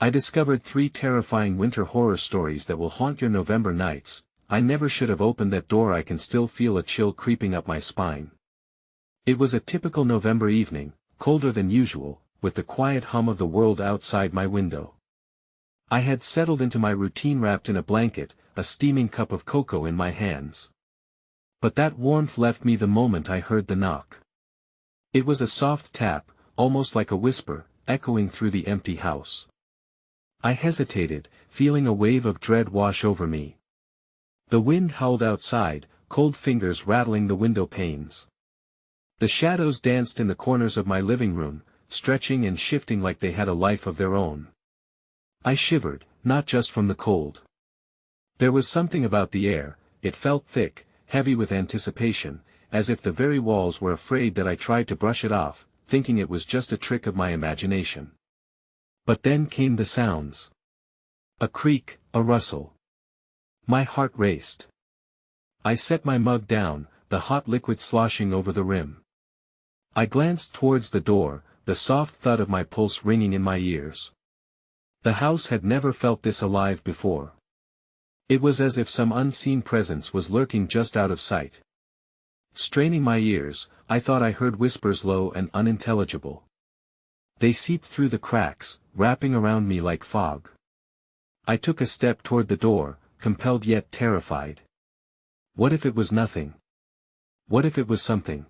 I discovered 3 terrifying winter horror stories that will haunt your November nights. I never should have opened that door. I can still feel a chill creeping up my spine. It was a typical November evening, colder than usual, with the quiet hum of the world outside my window. I had settled into my routine wrapped in a blanket, a steaming cup of cocoa in my hands. But that warmth left me the moment I heard the knock. It was a soft tap, almost like a whisper, echoing through the empty house. I hesitated, feeling a wave of dread wash over me. The wind howled outside, cold fingers rattling the window panes. The shadows danced in the corners of my living room, stretching and shifting like they had a life of their own. I shivered, not just from the cold. There was something about the air. It felt thick, heavy with anticipation, as if the very walls were afraid that I tried to brush it off, thinking it was just a trick of my imagination. But then came the sounds. A creak, a rustle. My heart raced. I set my mug down, the hot liquid sloshing over the rim. I glanced towards the door, the soft thud of my pulse ringing in my ears. The house had never felt this alive before. It was as if some unseen presence was lurking just out of sight. Straining my ears, I thought I heard whispers low and unintelligible. They seeped through the cracks, wrapping around me like fog. I took a step toward the door, compelled yet terrified. What if it was nothing? What if it was something?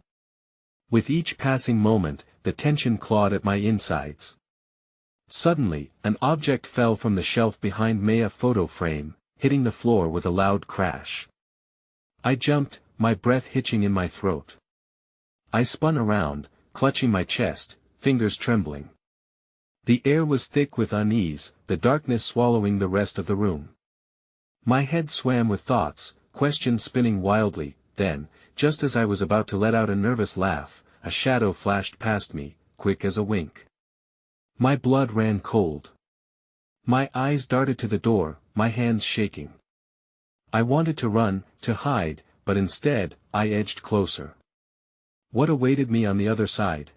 With each passing moment, the tension clawed at my insides. Suddenly, an object fell from the shelf behind me, a photo frame, hitting the floor with a loud crash. I jumped, my breath hitching in my throat. I spun around, clutching my chest, fingers trembling. The air was thick with unease, the darkness swallowing the rest of the room. My head swam with thoughts, questions spinning wildly. Then, just as I was about to let out a nervous laugh, a shadow flashed past me, quick as a wink. My blood ran cold. My eyes darted to the door, my hands shaking. I wanted to run, to hide, but instead, I edged closer. What awaited me on the other side?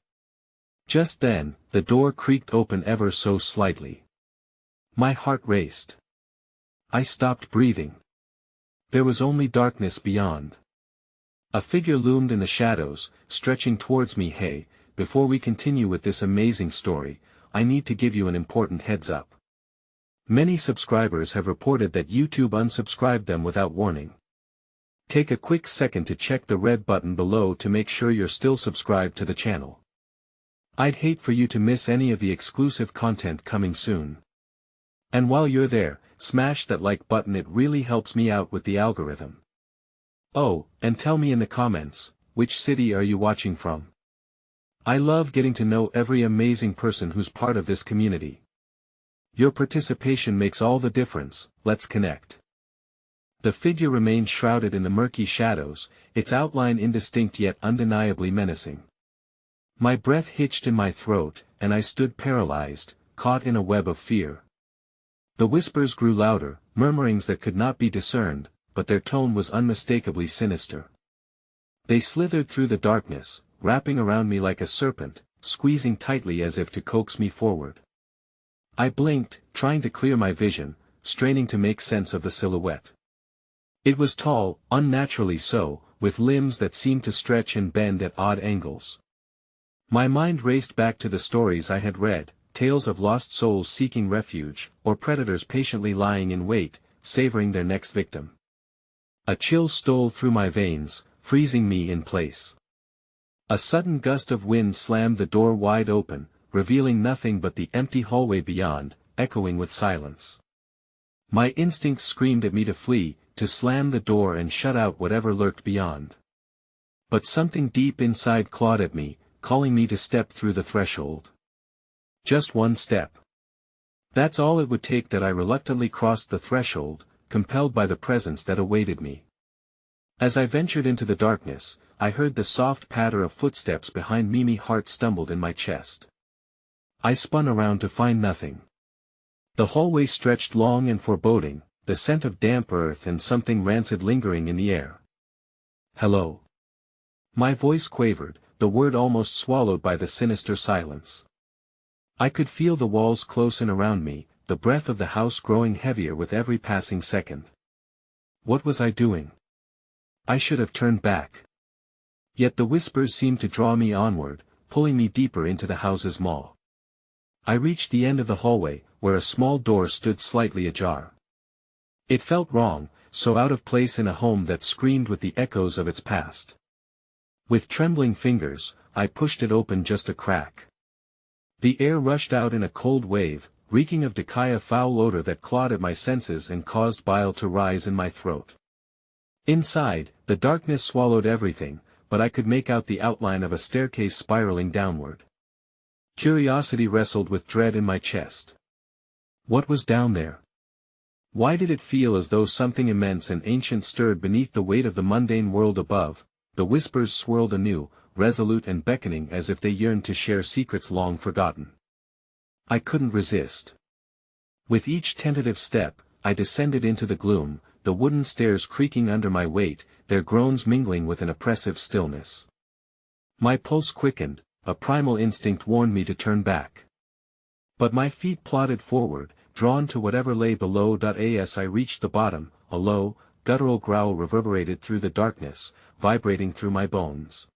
Just then, the door creaked open ever so slightly. My heart raced. I stopped breathing. There was only darkness beyond. A figure loomed in the shadows, stretching towards me. Hey, before we continue with this amazing story, I need to give you an important heads up. Many subscribers have reported that YouTube unsubscribed them without warning. Take a quick second to check the red button below to make sure you're still subscribed to the channel. I'd hate for you to miss any of the exclusive content coming soon. And while you're there, smash that like button, it really helps me out with the algorithm. Oh, and tell me in the comments, which city are you watching from? I love getting to know every amazing person who's part of this community. Your participation makes all the difference. Let's connect. The figure remained shrouded in the murky shadows, its outline indistinct yet undeniably menacing. My breath hitched in my throat, and I stood paralyzed, caught in a web of fear. The whispers grew louder, murmurings that could not be discerned, but their tone was unmistakably sinister. They slithered through the darkness, wrapping around me like a serpent, squeezing tightly as if to coax me forward. I blinked, trying to clear my vision, straining to make sense of the silhouette. It was tall, unnaturally so, with limbs that seemed to stretch and bend at odd angles. My mind raced back to the stories I had read, tales of lost souls seeking refuge, or predators patiently lying in wait, savoring their next victim. A chill stole through my veins, freezing me in place. A sudden gust of wind slammed the door wide open, revealing nothing but the empty hallway beyond, echoing with silence. My instincts screamed at me to flee, to slam the door and shut out whatever lurked beyond. But something deep inside clawed at me, calling me to step through the threshold. Just one step. That's all it would take. That I reluctantly crossed the threshold, compelled by the presence that awaited me. As I ventured into the darkness, I heard the soft patter of footsteps behind me. My heart stumbled in my chest. I spun around to find nothing. The hallway stretched long and foreboding, the scent of damp earth and something rancid lingering in the air. Hello. My voice quavered, the word almost swallowed by the sinister silence. I could feel the walls close in around me, the breath of the house growing heavier with every passing second. What was I doing? I should have turned back. Yet the whispers seemed to draw me onward, pulling me deeper into the house's maw. I reached the end of the hallway, where a small door stood slightly ajar. It felt wrong, so out of place in a home that screamed with the echoes of its past. With trembling fingers, I pushed it open just a crack. The air rushed out in a cold wave, reeking of decay, a foul odor that clawed at my senses and caused bile to rise in my throat. Inside, the darkness swallowed everything, but I could make out the outline of a staircase spiraling downward. Curiosity wrestled with dread in my chest. What was down there? Why did it feel as though something immense and ancient stirred beneath the weight of the mundane world above? The whispers swirled anew, resolute and beckoning as if they yearned to share secrets long forgotten. I couldn't resist. With each tentative step, I descended into the gloom, the wooden stairs creaking under my weight, their groans mingling with an oppressive stillness. My pulse quickened, a primal instinct warned me to turn back. But my feet plodded forward, drawn to whatever lay below. As I reached the bottom, a low, guttural growl reverberated through the darkness, vibrating through my bones.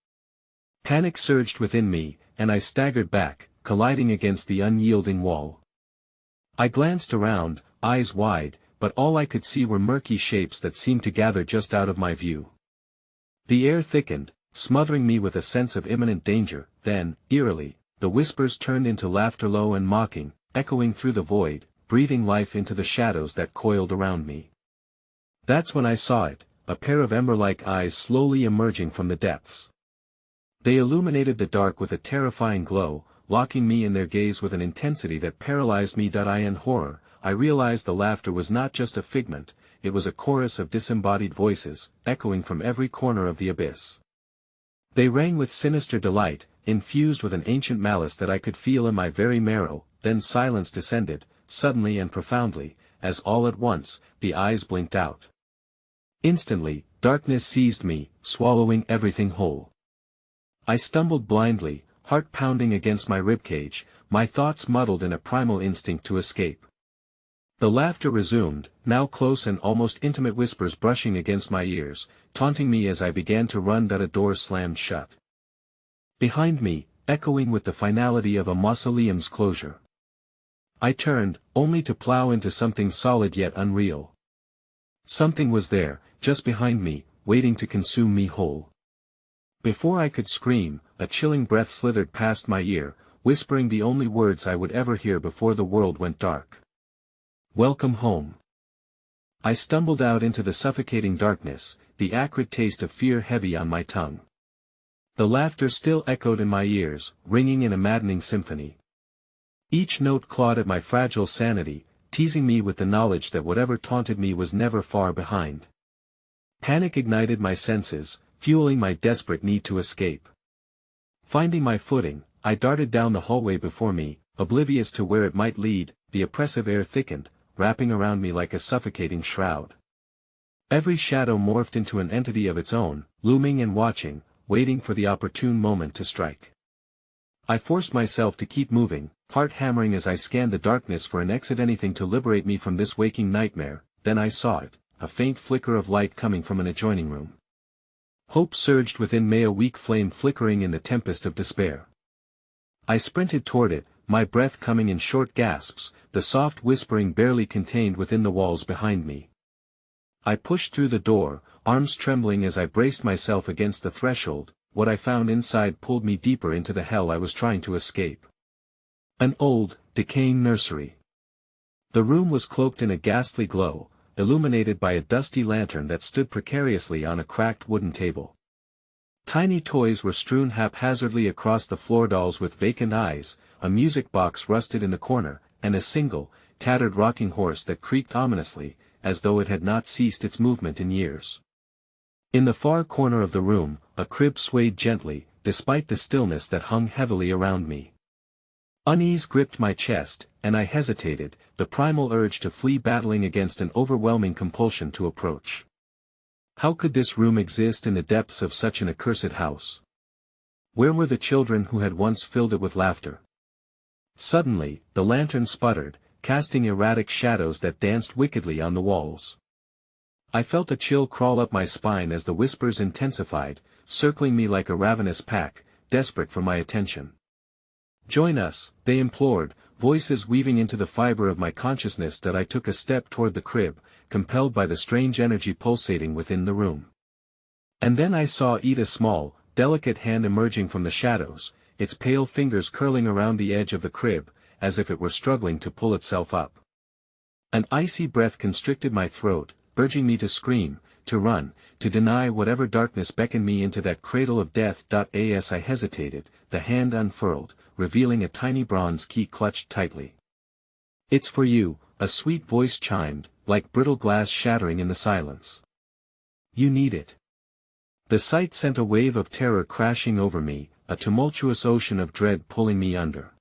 Panic surged within me, and I staggered back, colliding against the unyielding wall. I glanced around, eyes wide, but all I could see were murky shapes that seemed to gather just out of my view. The air thickened, smothering me with a sense of imminent danger. Then, eerily, the whispers turned into laughter, low and mocking, echoing through the void, breathing life into the shadows that coiled around me. That's when I saw it, a pair of ember-like eyes slowly emerging from the depths. They illuminated the dark with a terrifying glow, locking me in their gaze with an intensity that paralyzed me. In horror, I realized the laughter was not just a figment, it was a chorus of disembodied voices, echoing from every corner of the abyss. They rang with sinister delight, infused with an ancient malice that I could feel in my very marrow. Then silence descended, suddenly and profoundly, as all at once, the eyes blinked out. Instantly, darkness seized me, swallowing everything whole. I stumbled blindly, heart pounding against my ribcage, my thoughts muddled in a primal instinct to escape. The laughter resumed, now close and almost intimate, whispers brushing against my ears, taunting me as I began to run. A door slammed shut behind me, echoing with the finality of a mausoleum's closure. I turned, only to plow into something solid yet unreal. Something was there, just behind me, waiting to consume me whole. Before I could scream, a chilling breath slithered past my ear, whispering the only words I would ever hear before the world went dark. Welcome home. I stumbled out into the suffocating darkness, the acrid taste of fear heavy on my tongue. The laughter still echoed in my ears, ringing in a maddening symphony. Each note clawed at my fragile sanity, teasing me with the knowledge that whatever taunted me was never far behind. Panic ignited my senses, fueling my desperate need to escape. Finding my footing, I darted down the hallway before me, oblivious to where it might lead. The oppressive air thickened, wrapping around me like a suffocating shroud. Every shadow morphed into an entity of its own, looming and watching, waiting for the opportune moment to strike. I forced myself to keep moving, heart hammering as I scanned the darkness for an exit, anything to liberate me from this waking nightmare. Then I saw it, a faint flicker of light coming from an adjoining room. Hope surged within me, a weak flame flickering in the tempest of despair. I sprinted toward it, my breath coming in short gasps, the soft whispering barely contained within the walls behind me. I pushed through the door, arms trembling as I braced myself against the threshold. What I found inside pulled me deeper into the hell I was trying to escape. An old, decaying nursery. The room was cloaked in a ghastly glow, illuminated by a dusty lantern that stood precariously on a cracked wooden table. Tiny toys were strewn haphazardly across the floor, dolls with vacant eyes, a music box rusted in the corner, and a single, tattered rocking horse that creaked ominously, as though it had not ceased its movement in years. In the far corner of the room, a crib swayed gently, despite the stillness that hung heavily around me. Unease gripped my chest, and I hesitated, the primal urge to flee battling against an overwhelming compulsion to approach. How could this room exist in the depths of such an accursed house? Where were the children who had once filled it with laughter? Suddenly, the lantern sputtered, casting erratic shadows that danced wickedly on the walls. I felt a chill crawl up my spine as the whispers intensified, circling me like a ravenous pack, desperate for my attention. "Join us," they implored, voices weaving into the fiber of my consciousness that I took a step toward the crib, compelled by the strange energy pulsating within the room. And then I saw Ida's small, delicate hand emerging from the shadows, its pale fingers curling around the edge of the crib, as if it were struggling to pull itself up. An icy breath constricted my throat, urging me to scream, to run, to deny whatever darkness beckoned me into that cradle of death. As I hesitated, the hand unfurled, revealing a tiny bronze key clutched tightly. "It's for you," a sweet voice chimed, like brittle glass shattering in the silence. "You need it." The sight sent a wave of terror crashing over me, a tumultuous ocean of dread pulling me under.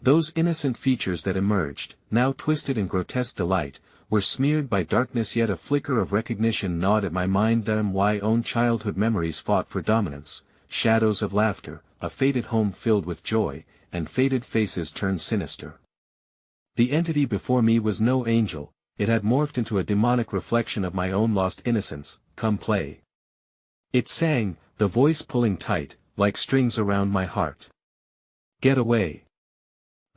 Those innocent features that emerged, now twisted in grotesque delight, were smeared by darkness, yet a flicker of recognition gnawed at my mind. My own childhood memories fought for dominance, shadows of laughter, a faded home filled with joy, and faded faces turned sinister. The entity before me was no angel, it had morphed into a demonic reflection of my own lost innocence. "Come play." It sang, the voice pulling tight, like strings around my heart. "Get away."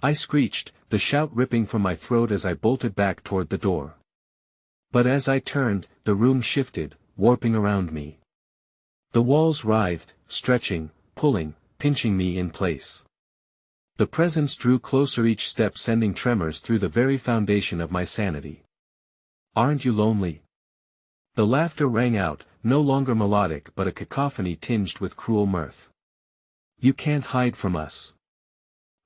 I screeched, the shout ripping from my throat as I bolted back toward the door. But as I turned, the room shifted, warping around me. The walls writhed, stretching, pulling, pinching me in place. The presence drew closer each step, sending tremors through the very foundation of my sanity. "Aren't you lonely?" The laughter rang out, no longer melodic but a cacophony tinged with cruel mirth. "You can't hide from us.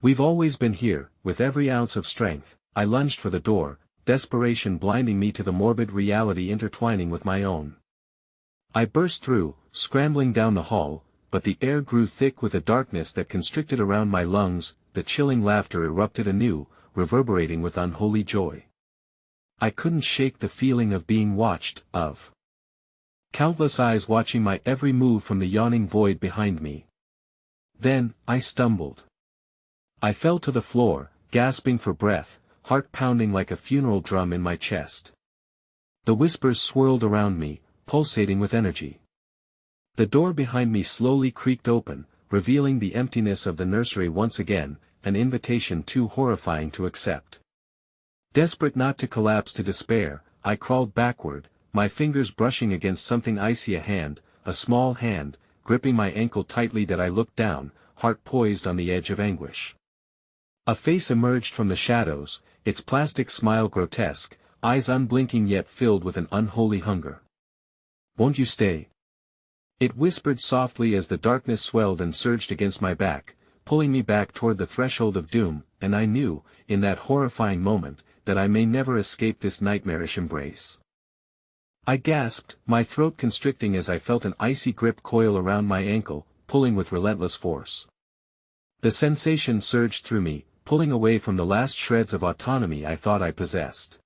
We've always been here." With every ounce of strength, I lunged for the door, desperation blinding me to the morbid reality intertwining with my own. I burst through, scrambling down the hall, but the air grew thick with a darkness that constricted around my lungs. The chilling laughter erupted anew, reverberating with unholy joy. I couldn't shake the feeling of being watched, of countless eyes watching my every move from the yawning void behind me. Then, I stumbled. I fell to the floor, gasping for breath, heart pounding like a funeral drum in my chest. The whispers swirled around me, pulsating with energy. The door behind me slowly creaked open, revealing the emptiness of the nursery once again, an invitation too horrifying to accept. Desperate not to collapse to despair, I crawled backward, my fingers brushing against something icy. A small hand, gripping my ankle tightly. I looked down, heart poised on the edge of anguish. A face emerged from the shadows, its plastic smile grotesque, eyes unblinking yet filled with an unholy hunger. "Won't you stay?" It whispered softly as the darkness swelled and surged against my back, pulling me back toward the threshold of doom, and I knew, in that horrifying moment, that I may never escape this nightmarish embrace. I gasped, my throat constricting as I felt an icy grip coil around my ankle, pulling with relentless force. The sensation surged through me, pulling away from the last shreds of autonomy I thought I possessed.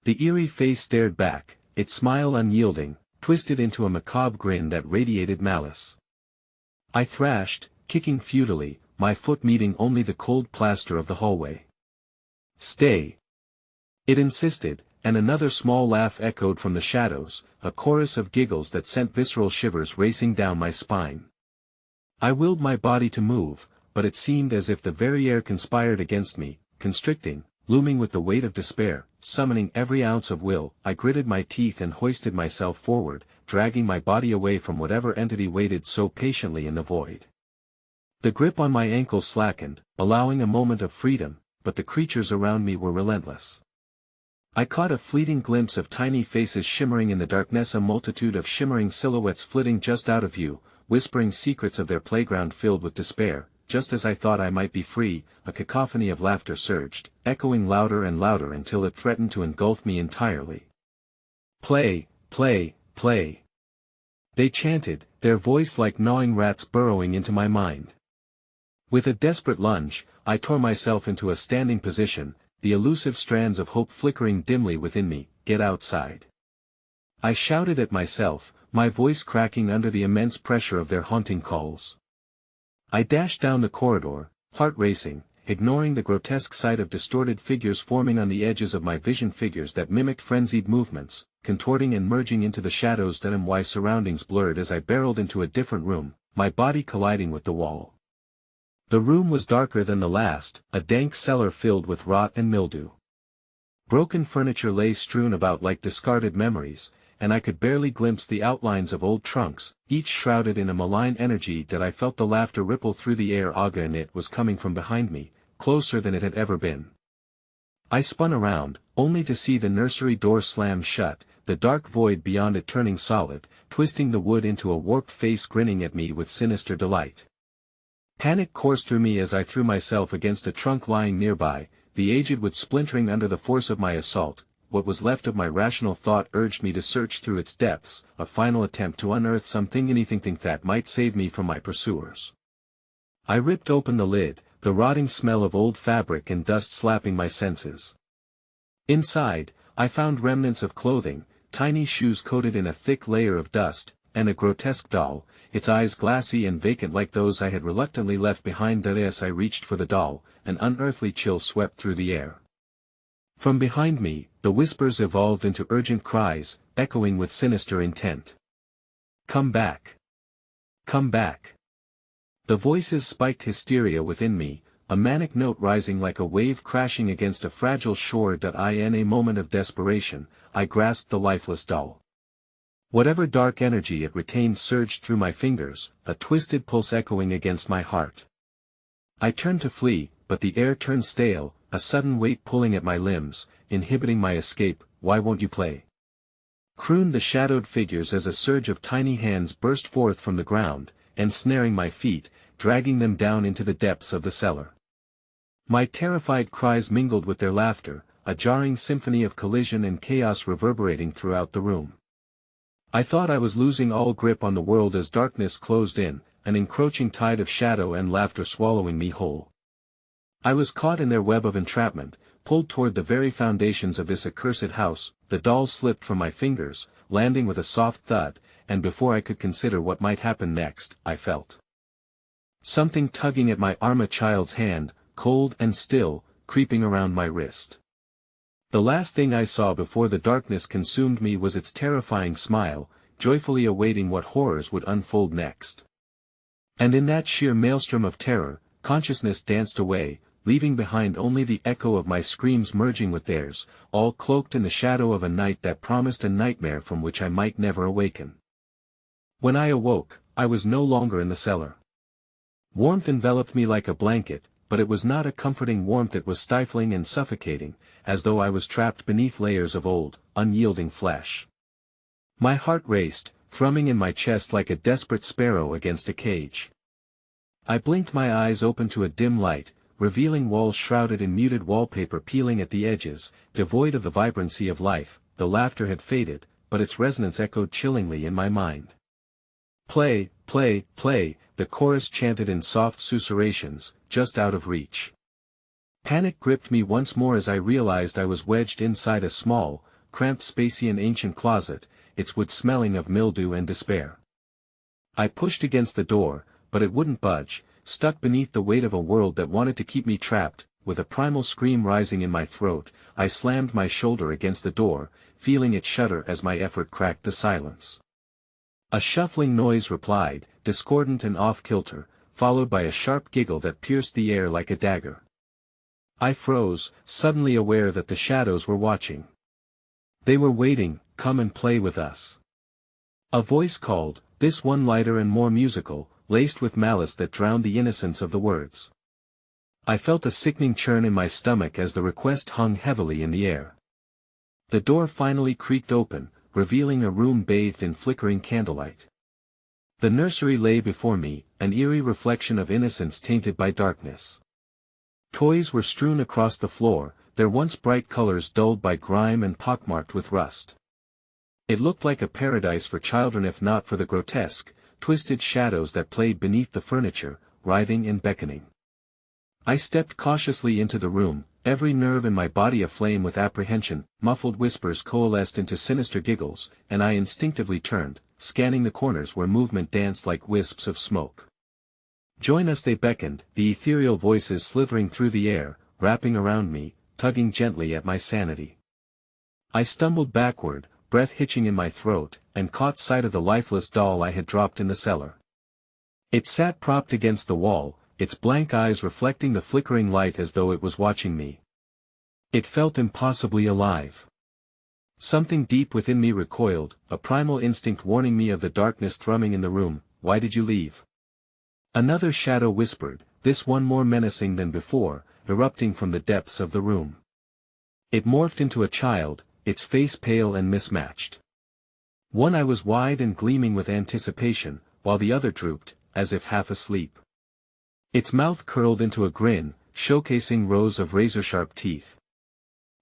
The eerie face stared back, its smile unyielding, twisted into a macabre grin that radiated malice. I thrashed, kicking futilely, my foot meeting only the cold plaster of the hallway. "Stay!" It insisted, and another small laugh echoed from the shadows, a chorus of giggles that sent visceral shivers racing down my spine. I willed my body to move, but it seemed as if the very air conspired against me, constricting, looming with the weight of despair, summoning every ounce of will. I gritted my teeth and hoisted myself forward, dragging my body away from whatever entity waited so patiently in the void. The grip on my ankle slackened, allowing a moment of freedom, but the creatures around me were relentless. I caught a fleeting glimpse of tiny faces shimmering in the darkness, a multitude of shimmering silhouettes flitting just out of view, whispering secrets of their playground filled with despair. Just as I thought I might be free, a cacophony of laughter surged, echoing louder and louder until it threatened to engulf me entirely. "Play, play, play!" they chanted, their voice like gnawing rats burrowing into my mind. With a desperate lunge, I tore myself into a standing position, the elusive strands of hope flickering dimly within me. "Get outside!" I shouted at myself, my voice cracking under the immense pressure of their haunting calls. I dashed down the corridor, heart racing, ignoring the grotesque sight of distorted figures forming on the edges of my vision, figures that mimicked frenzied movements, contorting and merging into the shadows. My surroundings blurred as I barreled into a different room, my body colliding with the wall. The room was darker than the last, a dank cellar filled with rot and mildew. Broken furniture lay strewn about like discarded memories, and I could barely glimpse the outlines of old trunks, each shrouded in a malign energy that I felt the laughter ripple through the air. Aga, and it was coming from behind me, closer than it had ever been. I spun around, only to see the nursery door slam shut, the dark void beyond it turning solid, twisting the wood into a warped face grinning at me with sinister delight. Panic coursed through me as I threw myself against a trunk lying nearby, the aged wood splintering under the force of my assault. What was left of my rational thought urged me to search through its depths, a final attempt to unearth anything that might save me from my pursuers. I ripped open the lid, the rotting smell of old fabric and dust slapping my senses. Inside, I found remnants of clothing, tiny shoes coated in a thick layer of dust, and a grotesque doll, its eyes glassy and vacant like those I had reluctantly left behind. As I reached for the doll, an unearthly chill swept through the air. From behind me, the whispers evolved into urgent cries, echoing with sinister intent. "Come back! Come back!" The voices spiked hysteria within me, a manic note rising like a wave crashing against a fragile shore. In a moment of desperation, I grasped the lifeless doll. Whatever dark energy it retained surged through my fingers, a twisted pulse echoing against my heart. I turned to flee, but the air turned stale, a sudden weight pulling at my limbs, inhibiting my escape. "Why won't you play?" crooned the shadowed figures as a surge of tiny hands burst forth from the ground, ensnaring my feet, dragging them down into the depths of the cellar. My terrified cries mingled with their laughter, a jarring symphony of collision and chaos reverberating throughout the room. I thought I was losing all grip on the world as darkness closed in, an encroaching tide of shadow and laughter swallowing me whole. I was caught in their web of entrapment, pulled toward the very foundations of this accursed house. The doll slipped from my fingers, landing with a soft thud, and before I could consider what might happen next, I felt something tugging at my arm, a child's hand, cold and still, creeping around my wrist. The last thing I saw before the darkness consumed me was its terrifying smile, joyfully awaiting what horrors would unfold next. And in that sheer maelstrom of terror, consciousness danced away, leaving behind only the echo of my screams merging with theirs, all cloaked in the shadow of a night that promised a nightmare from which I might never awaken. When I awoke, I was no longer in the cellar. Warmth enveloped me like a blanket, but it was not a comforting warmth. It was stifling and suffocating, as though I was trapped beneath layers of old, unyielding flesh. My heart raced, thrumming in my chest like a desperate sparrow against a cage. I blinked my eyes open to a dim light, revealing walls shrouded in muted wallpaper peeling at the edges, devoid of the vibrancy of life. The laughter had faded, but its resonance echoed chillingly in my mind. "Play, play, play," the chorus chanted in soft susurrations, just out of reach. Panic gripped me once more as I realized I was wedged inside a small, cramped Spacian ancient closet, its wood smelling of mildew and despair. I pushed against the door, but it wouldn't budge, stuck beneath the weight of a world that wanted to keep me trapped. With a primal scream rising in my throat, I slammed my shoulder against the door, feeling it shudder as my effort cracked the silence. A shuffling noise replied, discordant and off-kilter, followed by a sharp giggle that pierced the air like a dagger. I froze, suddenly aware that the shadows were watching. They were waiting. "Come and play with us." A voice called, this one lighter and more musical, laced with malice that drowned the innocence of the words. I felt a sickening churn in my stomach as the request hung heavily in the air. The door finally creaked open, revealing a room bathed in flickering candlelight. The nursery lay before me, an eerie reflection of innocence tainted by darkness. Toys were strewn across the floor, their once bright colors dulled by grime and pockmarked with rust. It looked like a paradise for children if not for the grotesque, twisted shadows that played beneath the furniture, writhing and beckoning. I stepped cautiously into the room, every nerve in my body aflame with apprehension. Muffled whispers coalesced into sinister giggles, and I instinctively turned, scanning the corners where movement danced like wisps of smoke. Join us, they beckoned, the ethereal voices slithering through the air, wrapping around me, tugging gently at my sanity. I stumbled backward, breath hitching in my throat, and caught sight of the lifeless doll I had dropped in the cellar. It sat propped against the wall, its blank eyes reflecting the flickering light as though it was watching me. It felt impossibly alive. Something deep within me recoiled, a primal instinct warning me of the darkness thrumming in the room. Why did you leave? Another shadow whispered, this one more menacing than before, erupting from the depths of the room. It morphed into a child, its face pale and mismatched. One eye was wide and gleaming with anticipation, while the other drooped, as if half asleep. Its mouth curled into a grin, showcasing rows of razor-sharp teeth.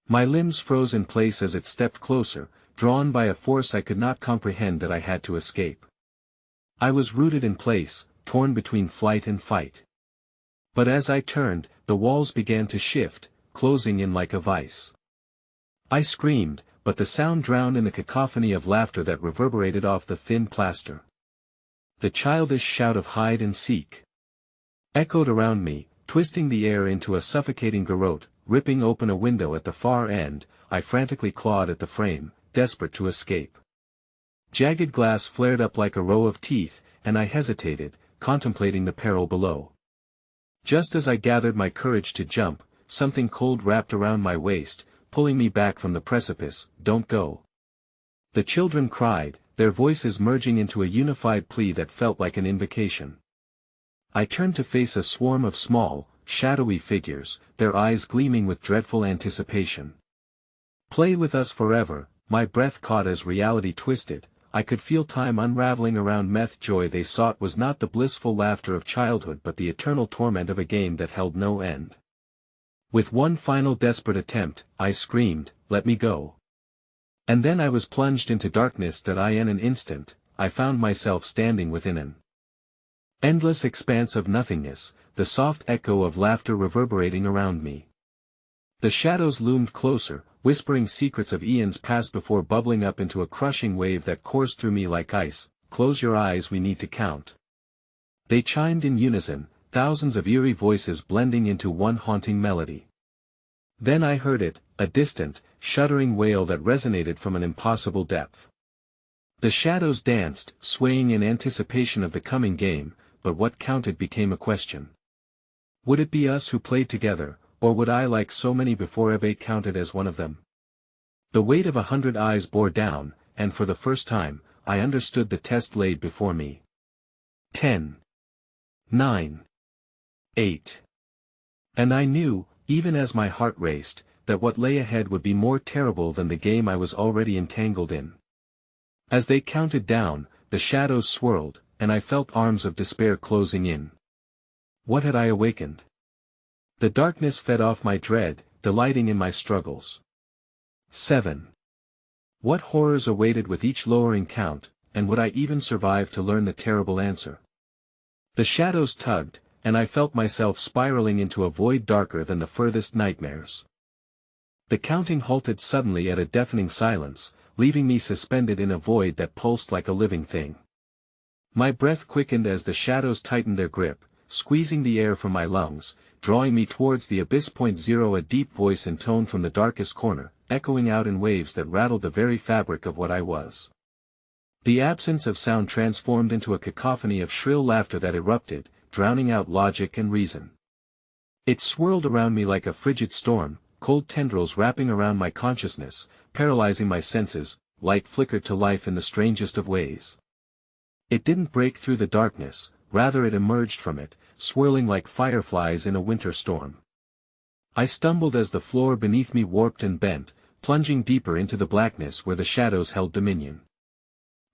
My limbs froze in place as it stepped closer, drawn by a force I could not comprehend that I had to escape. I was rooted in place, torn between flight and fight. But as I turned, the walls began to shift, closing in like a vice. I screamed, but the sound drowned in a cacophony of laughter that reverberated off the thin plaster. The childish shout of hide and seek echoed around me, twisting the air into a suffocating garrote. Ripping open a window at the far end, I frantically clawed at the frame, desperate to escape. Jagged glass flared up like a row of teeth, and I hesitated, contemplating the peril below. Just as I gathered my courage to jump, something cold wrapped around my waist, pulling me back from the precipice. Don't go. The children cried, their voices merging into a unified plea that felt like an invocation. I turned to face a swarm of small, shadowy figures, their eyes gleaming with dreadful anticipation. Play with us forever, my breath caught as reality twisted. I could feel time unraveling around meth. Joy they sought was not the blissful laughter of childhood but the eternal torment of a game that held no end. With one final desperate attempt, I screamed, let me go. And then I was plunged into darkness that in an instant, I found myself standing within an endless expanse of nothingness, the soft echo of laughter reverberating around me. The shadows loomed closer, whispering secrets of eons past before bubbling up into a crushing wave that coursed through me like ice. Close your eyes, we need to count. They chimed in unison, thousands of eerie voices blending into one haunting melody. Then I heard it, a distant, shuddering wail that resonated from an impossible depth. The shadows danced, swaying in anticipation of the coming game, but what counted became a question. Would it be us who played together, or would I, like so many before, be counted as one of them? The weight of 100 eyes bore down, and for the first time, I understood the test laid before me. 10. 9. 8. And I knew, even as my heart raced, that what lay ahead would be more terrible than the game I was already entangled in. As they counted down, the shadows swirled, and I felt arms of despair closing in. What had I awakened? The darkness fed off my dread, delighting in my struggles. 7. What horrors awaited with each lowering count, and would I even survive to learn the terrible answer? The shadows tugged, and I felt myself spiraling into a void darker than the furthest nightmares. The counting halted suddenly at a deafening silence, leaving me suspended in a void that pulsed like a living thing. My breath quickened as the shadows tightened their grip, squeezing the air from my lungs, drawing me towards the abyss. 0. A deep voice intoned from the darkest corner, echoing out in waves that rattled the very fabric of what I was. The absence of sound transformed into a cacophony of shrill laughter that erupted, drowning out logic and reason. It swirled around me like a frigid storm, cold tendrils wrapping around my consciousness, paralyzing my senses. Light flickered to life in the strangest of ways. It didn't break through the darkness, rather it emerged from it, swirling like fireflies in a winter storm. I stumbled as the floor beneath me warped and bent, plunging deeper into the blackness where the shadows held dominion.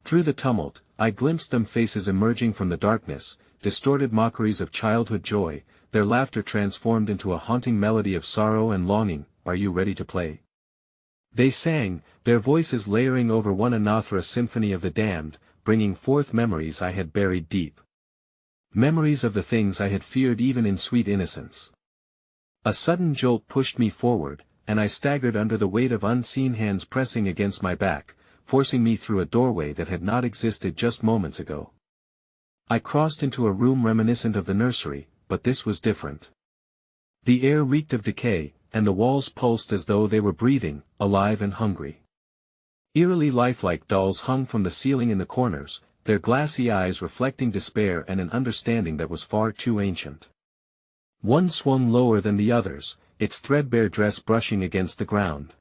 Through the tumult, I glimpsed them, faces emerging from the darkness, distorted mockeries of childhood joy, their laughter transformed into a haunting melody of sorrow and longing. Are you ready to play? They sang, their voices layering over one another, a symphony of the damned, bringing forth memories I had buried deep. Memories of the things I had feared even in sweet innocence. A sudden jolt pushed me forward, and I staggered under the weight of unseen hands pressing against my back, forcing me through a doorway that had not existed just moments ago. I crossed into a room reminiscent of the nursery, but this was different. The air reeked of decay, and the walls pulsed as though they were breathing, alive and hungry. Eerily lifelike dolls hung from the ceiling in the corners, their glassy eyes reflecting despair and an understanding that was far too ancient. One swung lower than the others, its threadbare dress brushing against the ground.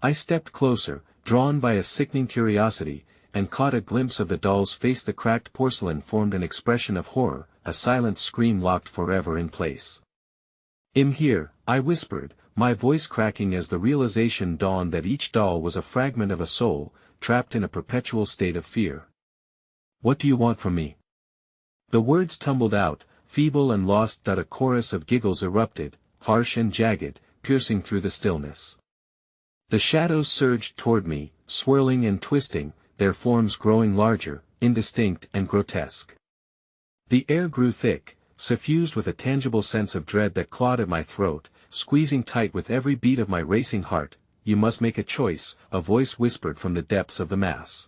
I stepped closer, drawn by a sickening curiosity, and caught a glimpse of the doll's face. The cracked porcelain formed an expression of horror, a silent scream locked forever in place. "In here," I whispered, my voice cracking as the realization dawned that each doll was a fragment of a soul, trapped in a perpetual state of fear. "What do you want from me?" The words tumbled out, feeble and lost. A chorus of giggles erupted, harsh and jagged, piercing through the stillness. The shadows surged toward me, swirling and twisting, their forms growing larger, indistinct and grotesque. The air grew thick, suffused with a tangible sense of dread that clawed at my throat, squeezing tight with every beat of my racing heart. "You must make a choice," a voice whispered from the depths of the mass.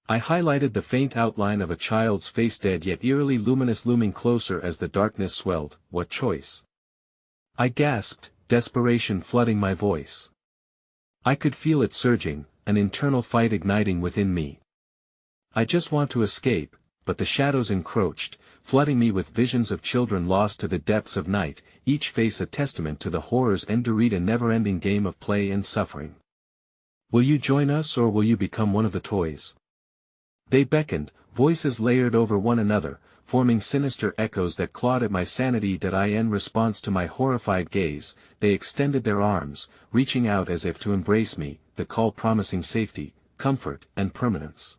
I highlighted the faint outline of a child's face, dead yet eerily luminous, looming closer as the darkness swelled. "What choice?" I gasped, desperation flooding my voice. I could feel it surging, an internal fight igniting within me. "I just want to escape," but the shadows encroached, flooding me with visions of children lost to the depths of night, each face a testament to the horrors endured, a never-ending game of play and suffering. "Will you join us, or will you become one of the toys?" They beckoned, voices layered over one another, forming sinister echoes that clawed at my sanity. In response to my horrified gaze, they extended their arms, reaching out as if to embrace me, the call promising safety, comfort, and permanence.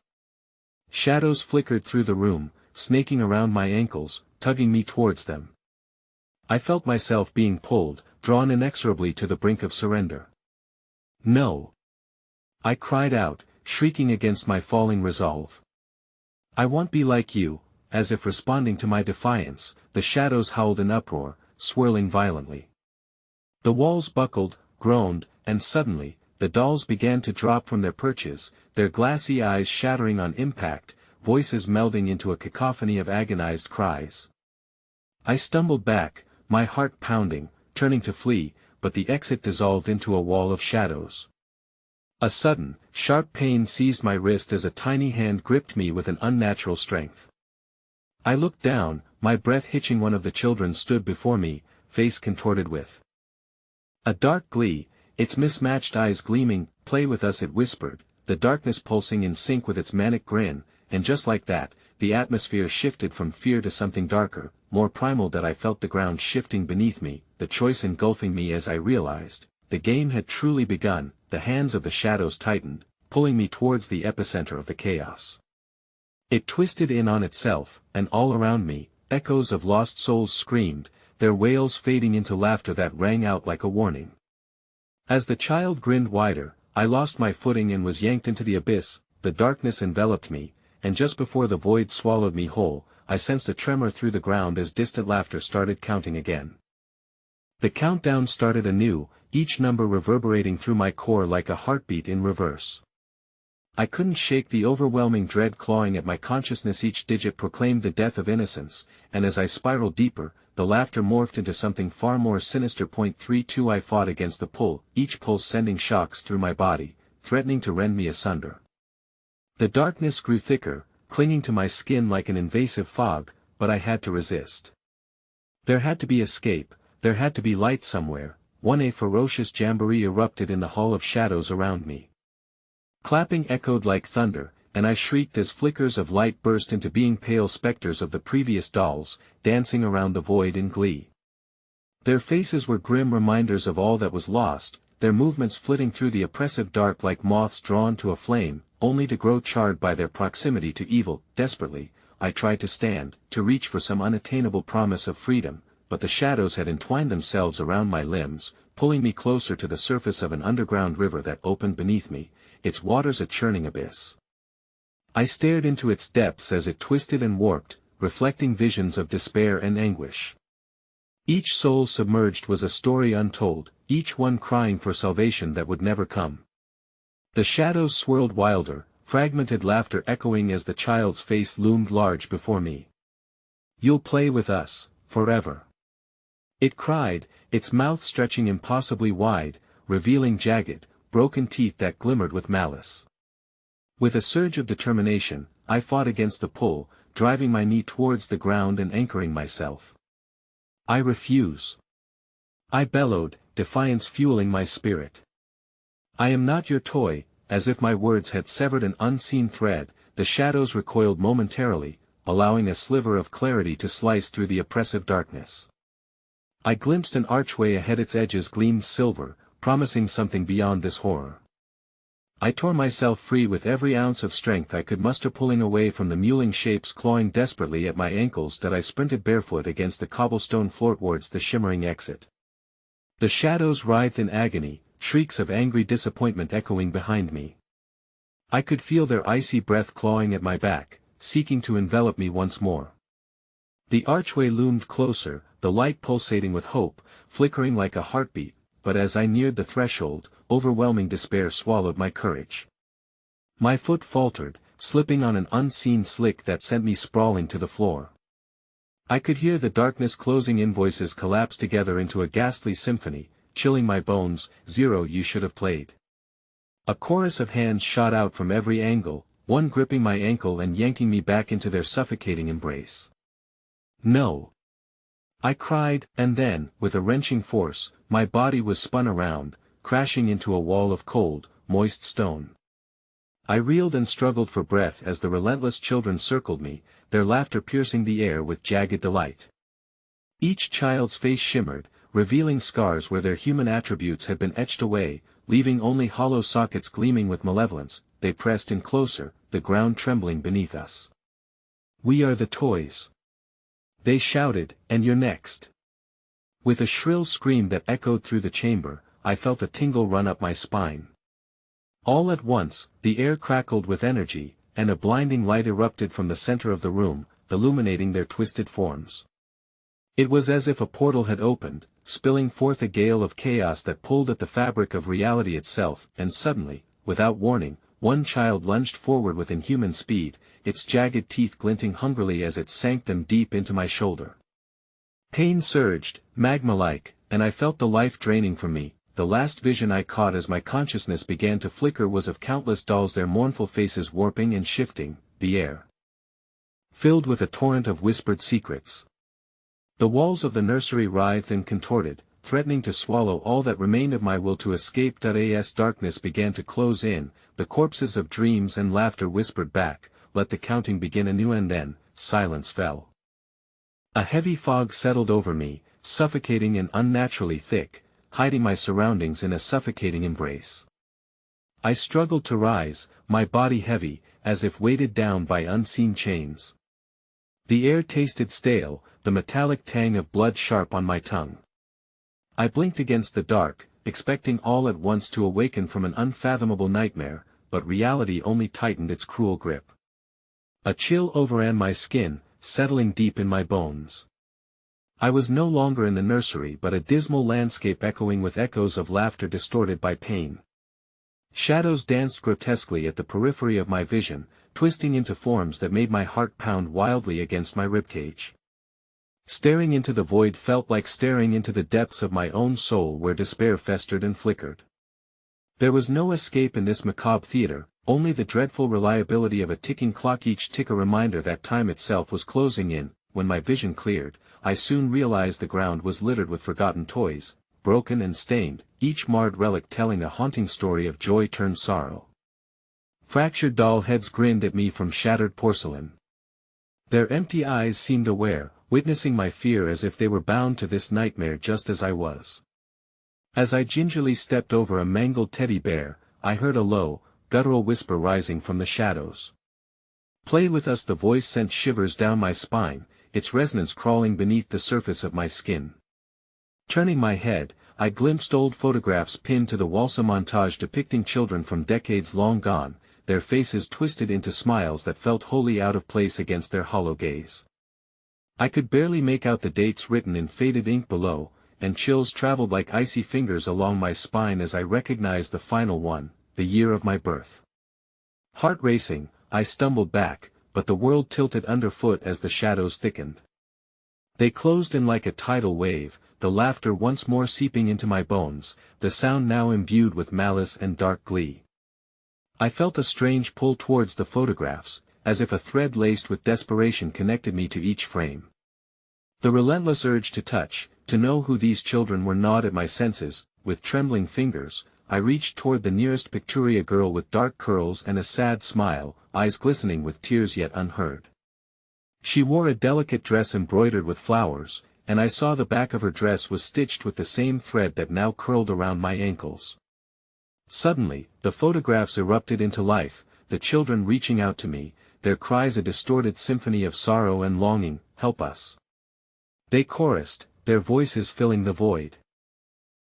Shadows flickered through the room, snaking around my ankles, tugging me towards them. I felt myself being pulled, drawn inexorably to the brink of surrender. "No!" I cried out, shrieking against my falling resolve. "I won't be like you." As if responding to my defiance, the shadows howled in uproar, swirling violently. The walls buckled, groaned, and suddenly, the dolls began to drop from their perches, their glassy eyes shattering on impact, voices melding into a cacophony of agonized cries. I stumbled back, my heart pounding, turning to flee, but the exit dissolved into a wall of shadows. A sudden, sharp pain seized my wrist as a tiny hand gripped me with an unnatural strength. I looked down, my breath hitching. One of the children stood before me, face contorted with a dark glee, its mismatched eyes gleaming. "Play with us," it whispered, the darkness pulsing in sync with its manic grin, and just like that, the atmosphere shifted from fear to something darker, more primal. I felt the ground shifting beneath me, the choice engulfing me as I realized, the game had truly begun. The hands of the shadows tightened, pulling me towards the epicenter of the chaos. It twisted in on itself, and all around me, echoes of lost souls screamed, their wails fading into laughter that rang out like a warning. As the child grinned wider, I lost my footing and was yanked into the abyss. The darkness enveloped me, and just before the void swallowed me whole, I sensed a tremor through the ground as distant laughter started counting again. The countdown started anew, each number reverberating through my core like a heartbeat in reverse. I couldn't shake the overwhelming dread clawing at my consciousness. Each digit proclaimed the death of innocence, and as I spiraled deeper, the laughter morphed into something far more sinister. 32 I fought against the pull, each pulse sending shocks through my body, threatening to rend me asunder. The darkness grew thicker, clinging to my skin like an invasive fog, but I had to resist. There had to be escape, there had to be light somewhere. A ferocious jamboree erupted in the hall of shadows around me. Clapping echoed like thunder, and I shrieked as flickers of light burst into being, pale specters of the previous dolls, dancing around the void in glee. Their faces were grim reminders of all that was lost, their movements flitting through the oppressive dark like moths drawn to a flame, only to grow charred by their proximity to evil. Desperately, I tried to stand, to reach for some unattainable promise of freedom, but the shadows had entwined themselves around my limbs, pulling me closer to the surface of an underground river that opened beneath me, its waters a churning abyss. I stared into its depths as it twisted and warped, reflecting visions of despair and anguish. Each soul submerged was a story untold, each one crying for salvation that would never come. The shadows swirled wilder, fragmented laughter echoing as the child's face loomed large before me. "You'll play with us, forever," it cried, its mouth stretching impossibly wide, revealing jagged, broken teeth that glimmered with malice. With a surge of determination, I fought against the pull, driving my knee towards the ground and anchoring myself. "I refuse," I bellowed, defiance fueling my spirit. "I am not your toy." As if my words had severed an unseen thread, the shadows recoiled momentarily, allowing a sliver of clarity to slice through the oppressive darkness. I glimpsed an archway ahead, its edges gleamed silver, promising something beyond this horror. I tore myself free with every ounce of strength I could muster, pulling away from the mewling shapes clawing desperately at my ankles, that I sprinted barefoot against the cobblestone floor towards the shimmering exit. The shadows writhed in agony, shrieks of angry disappointment echoing behind me. I could feel their icy breath clawing at my back, seeking to envelop me once more. The archway loomed closer, the light pulsating with hope, flickering like a heartbeat, but as I neared the threshold, overwhelming despair swallowed my courage. My foot faltered, slipping on an unseen slick that sent me sprawling to the floor. I could hear the darkness closing in, voices collapse together into a ghastly symphony, chilling my bones. "Zero, you should have played." A chorus of hands shot out from every angle, one gripping my ankle and yanking me back into their suffocating embrace. "No!" I cried, and then, with a wrenching force, my body was spun around, crashing into a wall of cold, moist stone. I reeled and struggled for breath as the relentless children circled me, their laughter piercing the air with jagged delight. Each child's face shimmered, revealing scars where their human attributes had been etched away, leaving only hollow sockets gleaming with malevolence. They pressed in closer, the ground trembling beneath us. "We are the toys," they shouted, "and you're next." With a shrill scream that echoed through the chamber, I felt a tingle run up my spine. All at once, the air crackled with energy, and a blinding light erupted from the center of the room, illuminating their twisted forms. It was as if a portal had opened, spilling forth a gale of chaos that pulled at the fabric of reality itself, and suddenly, without warning, one child lunged forward with inhuman speed, its jagged teeth glinting hungrily as it sank them deep into my shoulder. Pain surged, magma-like, and I felt the life draining from me. The last vision I caught as my consciousness began to flicker was of countless dolls, their mournful faces warping and shifting, the air filled with a torrent of whispered secrets. The walls of the nursery writhed and contorted, threatening to swallow all that remained of my will to escape. As darkness began to close in, the corpses of dreams and laughter whispered back, "Let the counting begin anew," and then, silence fell. A heavy fog settled over me, suffocating and unnaturally thick, hiding my surroundings in a suffocating embrace. I struggled to rise, my body heavy, as if weighted down by unseen chains. The air tasted stale, the metallic tang of blood sharp on my tongue. I blinked against the dark, expecting all at once to awaken from an unfathomable nightmare, but reality only tightened its cruel grip. A chill overran my skin, settling deep in my bones. I was no longer in the nursery but a dismal landscape echoing with echoes of laughter distorted by pain. Shadows danced grotesquely at the periphery of my vision, twisting into forms that made my heart pound wildly against my ribcage. Staring into the void felt like staring into the depths of my own soul, where despair festered and flickered. There was no escape in this macabre theater, only the dreadful reliability of a ticking clock, each tick a reminder that time itself was closing in. When my vision cleared, I soon realized the ground was littered with forgotten toys, broken and stained, each marred relic telling a haunting story of joy turned sorrow. Fractured doll heads grinned at me from shattered porcelain. Their empty eyes seemed aware, witnessing my fear as if they were bound to this nightmare just as I was. As I gingerly stepped over a mangled teddy bear, I heard a low, guttural whisper rising from the shadows. "Play with us." The voice sent shivers down my spine, its resonance crawling beneath the surface of my skin. Turning my head, I glimpsed old photographs pinned to the wall, a montage depicting children from decades long gone, their faces twisted into smiles that felt wholly out of place against their hollow gaze. I could barely make out the dates written in faded ink below, and chills traveled like icy fingers along my spine as I recognized the final one, the year of my birth. Heart racing, I stumbled back, but the world tilted underfoot as the shadows thickened. They closed in like a tidal wave, the laughter once more seeping into my bones, the sound now imbued with malice and dark glee. I felt a strange pull towards the photographs, as if a thread laced with desperation connected me to each frame. The relentless urge to touch, to know who these children were gnawed at my senses. With trembling fingers, I reached toward the nearest picturia girl with dark curls and a sad smile, eyes glistening with tears yet unheard. She wore a delicate dress embroidered with flowers, and I saw the back of her dress was stitched with the same thread that now curled around my ankles. Suddenly, the photographs erupted into life, the children reaching out to me, their cries a distorted symphony of sorrow and longing, "Help us!" They chorused, their voices filling the void.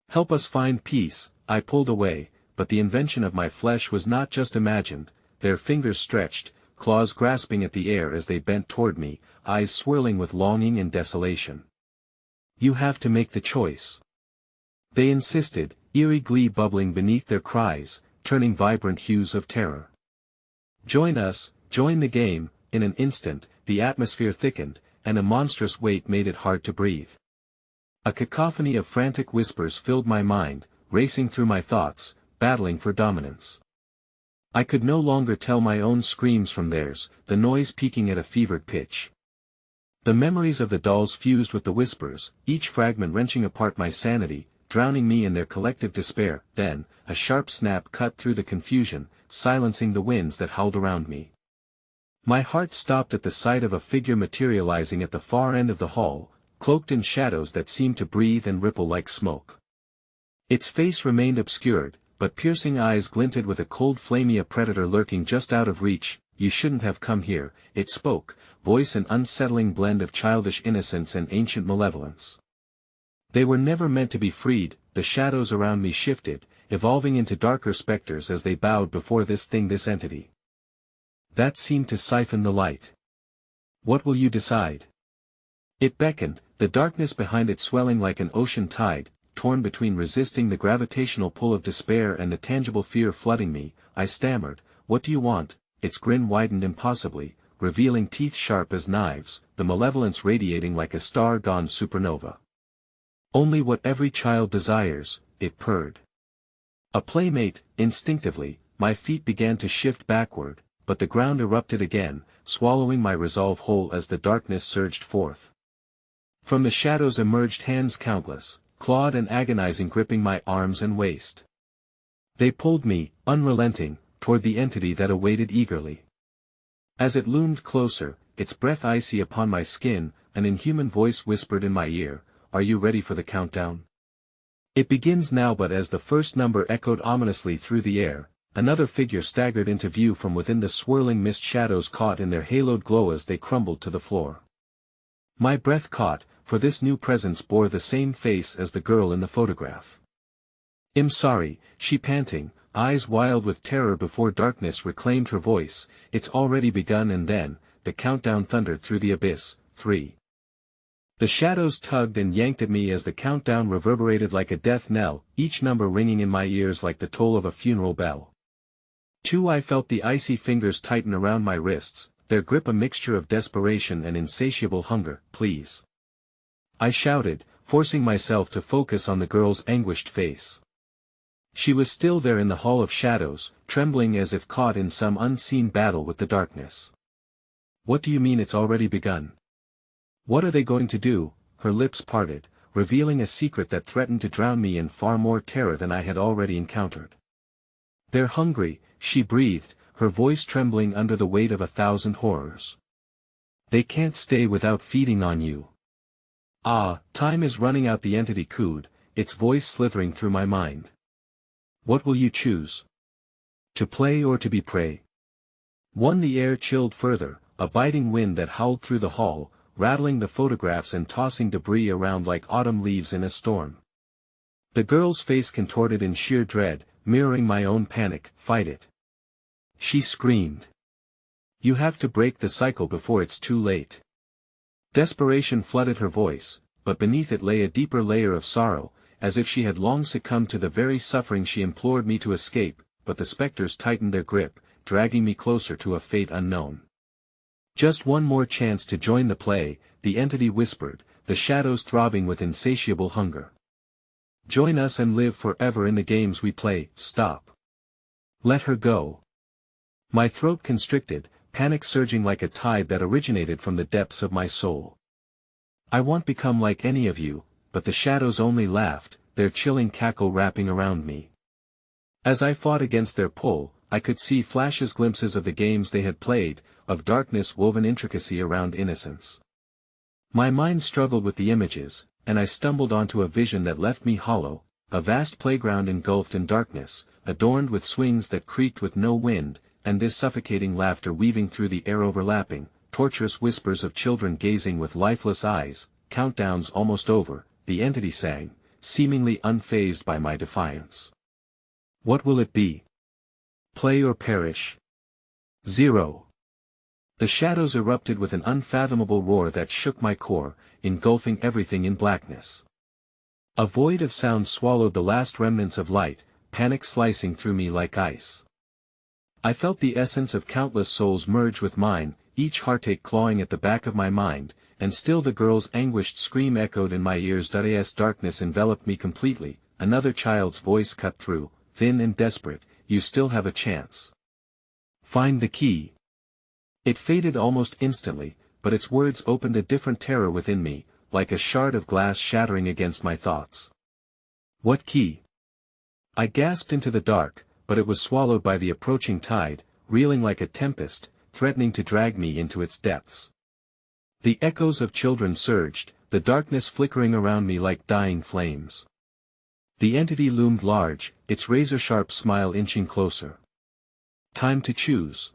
"Help us find peace." I pulled away, but the invention of my flesh was not just imagined, their fingers stretched, claws grasping at the air as they bent toward me, eyes swirling with longing and desolation. "You have to make the choice," they insisted, eerie glee bubbling beneath their cries, turning vibrant hues of terror. "Join us, join the game." In an instant, the atmosphere thickened, and a monstrous weight made it hard to breathe. A cacophony of frantic whispers filled my mind, racing through my thoughts, battling for dominance. I could no longer tell my own screams from theirs, the noise peaking at a fevered pitch. The memories of the dolls fused with the whispers, each fragment wrenching apart my sanity, drowning me in their collective despair. Then, a sharp snap cut through the confusion, silencing the winds that howled around me. My heart stopped at the sight of a figure materializing at the far end of the hall, cloaked in shadows that seemed to breathe and ripple like smoke. Its face remained obscured, but piercing eyes glinted with a cold flame. "A predator lurking just out of reach, you shouldn't have come here," it spoke, voice an unsettling blend of childish innocence and ancient malevolence. They were never meant to be freed. The shadows around me shifted, evolving into darker specters as they bowed before this entity. That seemed to siphon the light. "What will you decide?" It beckoned, the darkness behind it swelling like an ocean tide, torn between resisting the gravitational pull of despair and the tangible fear flooding me. I stammered, "What do you want?" Its grin widened impossibly, revealing teeth sharp as knives, the malevolence radiating like a star-gone supernova. "Only what every child desires," it purred. A playmate. Instinctively, my feet began to shift backward, but the ground erupted again, swallowing my resolve whole as the darkness surged forth. From the shadows emerged hands countless, clawed and agonizing, gripping my arms and waist. They pulled me, unrelenting, toward the entity that awaited eagerly. As it loomed closer, its breath icy upon my skin, an inhuman voice whispered in my ear, "Are you ready for the countdown? It begins now." But as the first number echoed ominously through the air, another figure staggered into view from within the swirling mist, shadows caught in their haloed glow as they crumbled to the floor. My breath caught, for this new presence bore the same face as the girl in the photograph. "I'm sorry," she panting, eyes wild with terror before darkness reclaimed her voice, "it's already begun." And then, the countdown thundered through the abyss. 3. The shadows tugged and yanked at me as the countdown reverberated like a death knell, each number ringing in my ears like the toll of a funeral bell. 2. I felt the icy fingers tighten around my wrists, their grip a mixture of desperation and insatiable hunger. "Please," I shouted, forcing myself to focus on the girl's anguished face. She was still there in the hall of shadows, trembling as if caught in some unseen battle with the darkness. "What do you mean it's already begun? What are they going to do?" Her lips parted, revealing a secret that threatened to drown me in far more terror than I had already encountered. "They're hungry," she breathed, her voice trembling under the weight of 1,000 horrors. "They can't stay without feeding on you." "Ah, time is running out," the entity cooed, its voice slithering through my mind. "What will you choose? To play or to be prey?" The air chilled further, a biting wind that howled through the hall, rattling the photographs and tossing debris around like autumn leaves in a storm. The girl's face contorted in sheer dread, mirroring my own panic. "Fight it," she screamed. "You have to break the cycle before it's too late." Desperation flooded her voice, but beneath it lay a deeper layer of sorrow, as if she had long succumbed to the very suffering she implored me to escape. But the specters tightened their grip, dragging me closer to a fate unknown. Just one more chance to join the play, the entity whispered, the shadows throbbing with insatiable hunger. Join us and live forever in the games we play. Stop. Let her go. My throat constricted, panic surging like a tide that originated from the depths of my soul. I won't become like any of you, but the shadows only laughed, their chilling cackle wrapping around me. As I fought against their pull, I could see flashes, glimpses of the games they had played, of darkness woven intricacy around innocence. My mind struggled with the images, and I stumbled onto a vision that left me hollow, a vast playground engulfed in darkness, adorned with swings that creaked with no wind, and this suffocating laughter weaving through the air, overlapping, torturous whispers of children gazing with lifeless eyes. Countdowns almost over, the entity sang, seemingly unfazed by my defiance. What will it be? Play or perish? 0. The shadows erupted with an unfathomable roar that shook my core, engulfing everything in blackness. A void of sound swallowed the last remnants of light, panic slicing through me like ice. I felt the essence of countless souls merge with mine, each heartache clawing at the back of my mind, and still the girl's anguished scream echoed in my ears. As darkness enveloped me completely, another child's voice cut through, thin and desperate, you still have a chance. Find the key. It faded almost instantly, but its words opened a different terror within me, like a shard of glass shattering against my thoughts. What key? I gasped into the dark, but it was swallowed by the approaching tide, reeling like a tempest, threatening to drag me into its depths. The echoes of children surged, the darkness flickering around me like dying flames. The entity loomed large, its razor-sharp smile inching closer. Time to choose.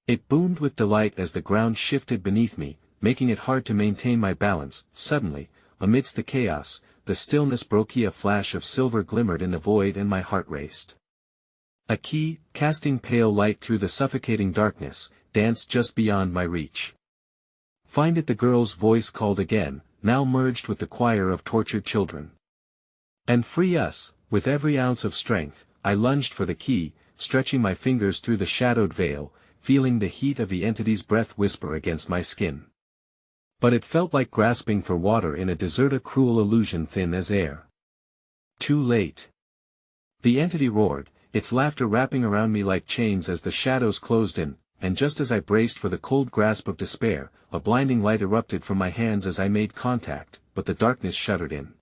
It boomed with delight as the ground shifted beneath me, making it hard to maintain my balance. Suddenly, amidst the chaos, the stillness broke. A flash of silver glimmered in the void and my heart raced. A key, casting pale light through the suffocating darkness, danced just beyond my reach. Find it, the girl's voice called again, now merged with the choir of tortured children. And free us. With every ounce of strength, I lunged for the key, stretching my fingers through the shadowed veil, feeling the heat of the entity's breath whisper against my skin. But it felt like grasping for water in a desert, a cruel illusion thin as air. Too late. The entity roared, its laughter wrapping around me like chains as the shadows closed in, and just as I braced for the cold grasp of despair, a blinding light erupted from my hands as I made contact, but the darkness shuddered in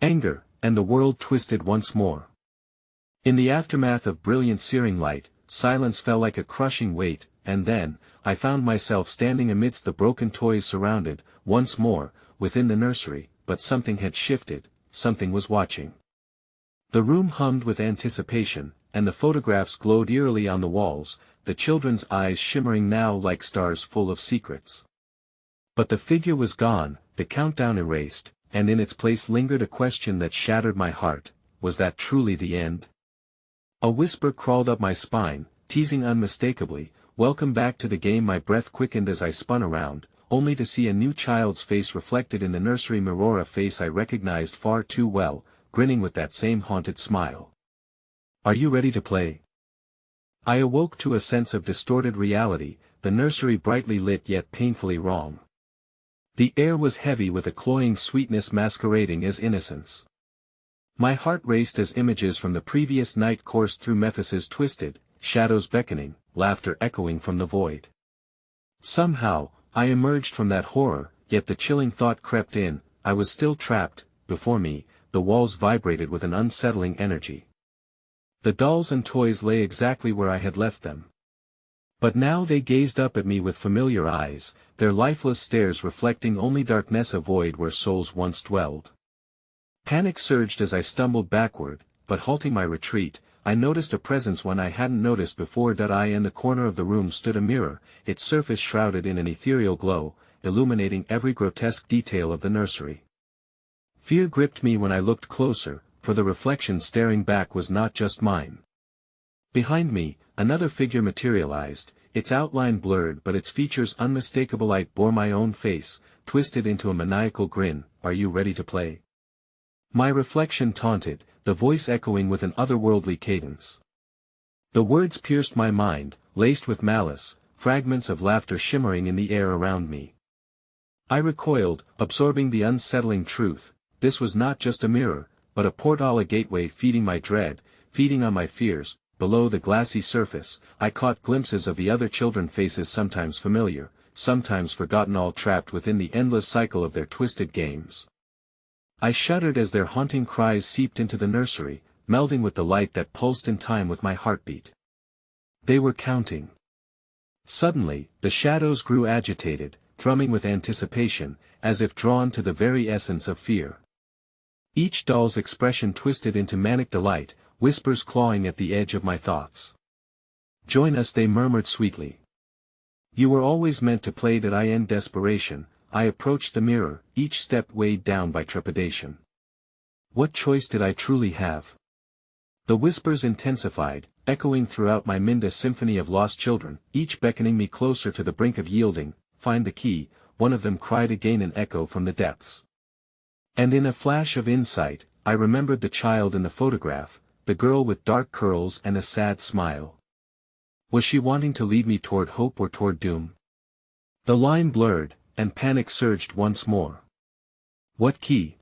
anger, and the world twisted once more. In the aftermath of brilliant searing light, silence fell like a crushing weight, and then, I found myself standing amidst the broken toys, surrounded, once more, within the nursery, but something had shifted, something was watching. The room hummed with anticipation, and the photographs glowed eerily on the walls, the children's eyes shimmering now like stars full of secrets. But the figure was gone, the countdown erased, and in its place lingered a question that shattered my heart: was that truly the end? A whisper crawled up my spine, teasing unmistakably, "Welcome back to the game." My breath quickened as I spun around, only to see a new child's face reflected in the nursery mirror, a face I recognized far too well, grinning with that same haunted smile. "Are you ready to play?" I awoke to a sense of distorted reality, the nursery brightly lit yet painfully wrong. The air was heavy with a cloying sweetness masquerading as innocence. My heart raced as images from the previous night coursed through Mephises, twisted, shadows beckoning, laughter echoing from the void. Somehow, I emerged from that horror, yet the chilling thought crept in, I was still trapped. Before me, the walls vibrated with an unsettling energy. The dolls and toys lay exactly where I had left them. But now they gazed up at me with familiar eyes, their lifeless stares reflecting only darkness, a void where souls once dwelled. Panic surged as I stumbled backward, but halting my retreat, I noticed a presence one I hadn't noticed before. In the corner of the room stood a mirror, its surface shrouded in an ethereal glow, illuminating every grotesque detail of the nursery. Fear gripped me when I looked closer, for the reflection staring back was not just mine. Behind me, another figure materialized, its outline blurred but its features unmistakable. It bore my own face, twisted into a maniacal grin. "Are you ready to play?" My reflection taunted, the voice echoing with an otherworldly cadence. The words pierced my mind, laced with malice, fragments of laughter shimmering in the air around me. I recoiled, absorbing the unsettling truth. This was not just a mirror, but a portal, a gateway feeding my dread, feeding on my fears. Below the glassy surface, I caught glimpses of the other children, faces sometimes familiar, sometimes forgotten, all trapped within the endless cycle of their twisted games. I shuddered as their haunting cries seeped into the nursery, melding with the light that pulsed in time with my heartbeat. They were counting. Suddenly, the shadows grew agitated, thrumming with anticipation, as if drawn to the very essence of fear. Each doll's expression twisted into manic delight, whispers clawing at the edge of my thoughts. "Join us," they murmured sweetly. "You were always meant to play that." I end desperation. I approached the mirror, each step weighed down by trepidation. What choice did I truly have? The whispers intensified, echoing throughout my mind, a symphony of lost children, each beckoning me closer to the brink of yielding. "Find the key," one of them cried again, an echo from the depths. And in a flash of insight, I remembered the child in the photograph, the girl with dark curls and a sad smile. Was she wanting to lead me toward hope or toward doom? The line blurred, and panic surged once more. "What key?"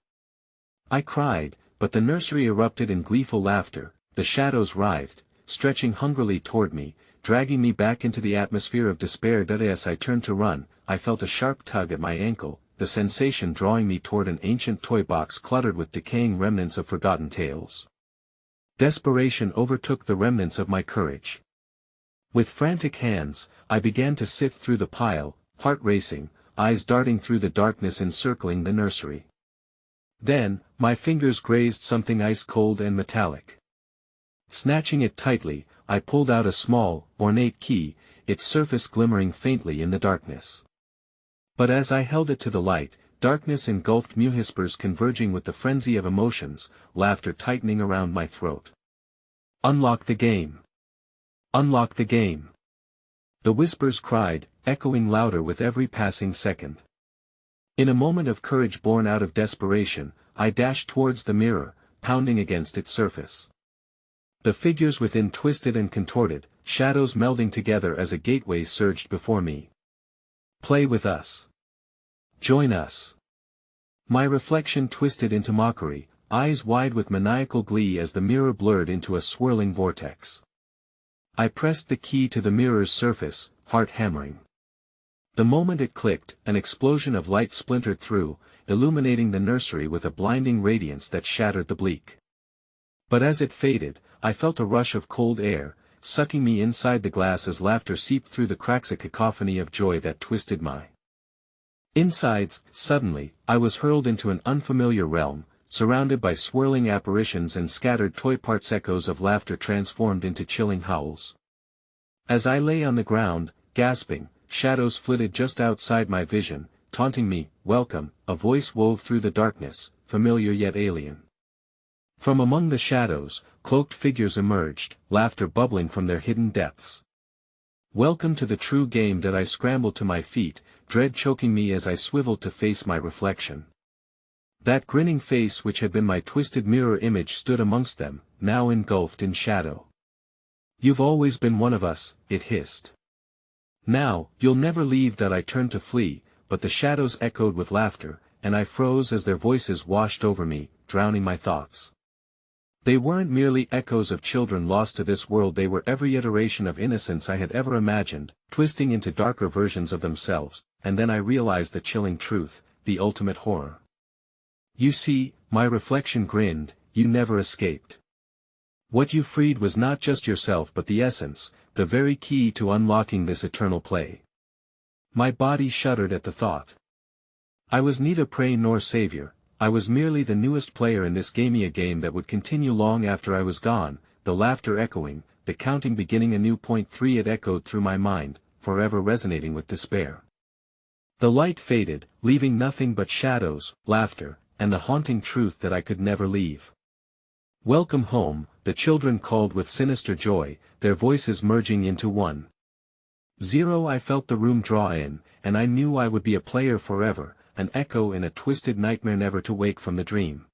I cried, but the nursery erupted in gleeful laughter. The shadows writhed, stretching hungrily toward me, dragging me back into the atmosphere of despair. As I turned to run, I felt a sharp tug at my ankle, the sensation drawing me toward an ancient toy box cluttered with decaying remnants of forgotten tales. Desperation overtook the remnants of my courage. With frantic hands, I began to sift through the pile, heart racing, eyes darting through the darkness encircling the nursery. Then, my fingers grazed something ice-cold and metallic. Snatching it tightly, I pulled out a small, ornate key, its surface glimmering faintly in the darkness. But as I held it to the light, darkness engulfed me, whispers converging with the frenzy of emotions, laughter tightening around my throat. "Unlock the game! Unlock the game!" The whispers cried, echoing louder with every passing second. In a moment of courage born out of desperation, I dashed towards the mirror, pounding against its surface. The figures within twisted and contorted, shadows melding together as a gateway surged before me. "Play with us. Join us." My reflection twisted into mockery, eyes wide with maniacal glee as the mirror blurred into a swirling vortex. I pressed the key to the mirror's surface, heart hammering. The moment it clicked, an explosion of light splintered through, illuminating the nursery with a blinding radiance that shattered the bleak. But as it faded, I felt a rush of cold air, sucking me inside the glass as laughter seeped through the cracks, a cacophony of joy that twisted my insides. Suddenly, I was hurled into an unfamiliar realm, surrounded by swirling apparitions and scattered toy parts, echoes of laughter transformed into chilling howls. As I lay on the ground, gasping, shadows flitted just outside my vision, taunting me. "Welcome," a voice wove through the darkness, familiar yet alien. From among the shadows, cloaked figures emerged, laughter bubbling from their hidden depths. "Welcome to the true game." That I scrambled to my feet, dread choking me as I swiveled to face my reflection. That grinning face which had been my twisted mirror image stood amongst them, now engulfed in shadow. "You've always been one of us," it hissed. "Now, you'll never leave." That I turned to flee, but the shadows echoed with laughter, and I froze as their voices washed over me, drowning my thoughts. They weren't merely echoes of children lost to this world, they were every iteration of innocence I had ever imagined, twisting into darker versions of themselves. And then I realized the chilling truth, the ultimate horror. "You see," my reflection grinned, "you never escaped. What you freed was not just yourself but the essence, the very key to unlocking this eternal play." My body shuddered at the thought. I was neither prey nor savior. I was merely the newest player in this game, a game that would continue long after I was gone, the laughter echoing, the counting beginning anew. 3 It echoed through my mind, forever resonating with despair. The light faded, leaving nothing but shadows, laughter, and the haunting truth that I could never leave. "Welcome home," the children called with sinister joy, their voices merging into one. 0 I felt the room draw in, and I knew I would be a player forever, an echo in a twisted nightmare, never to wake from the dream.